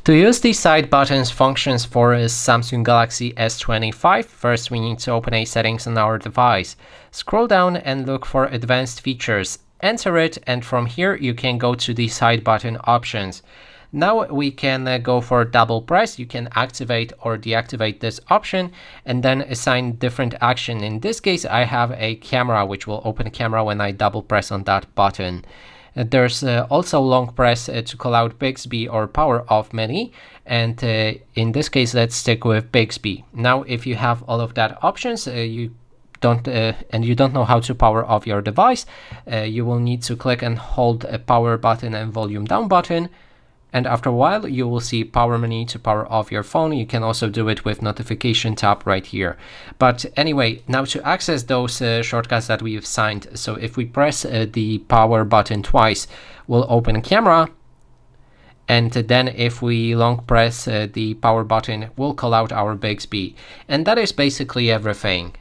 To use the side buttons functions for a Samsung Galaxy S25, first we need to open a settings on our device. Scroll down and look for advanced features. Enter it, and from here you can go to the side button options. Now we can go for double press. You can activate or deactivate this option and then assign different action. In this case, I have a camera which will open a camera when I double press on that button. There's also long press to call out Bixby or power off menu, and in this case let's stick with Bixby. Now if you have all of that options, you don't know how to power off your device, you will need to click and hold a power button and volume down button, and after a while you will see power menu to power off your phone. You can also do it with notification tab right here. But anyway, now to access those shortcuts that we've assigned, so if we press the power button twice, we'll open camera, and then if we long press the power button, we'll call out our Bixby. And that is basically everything.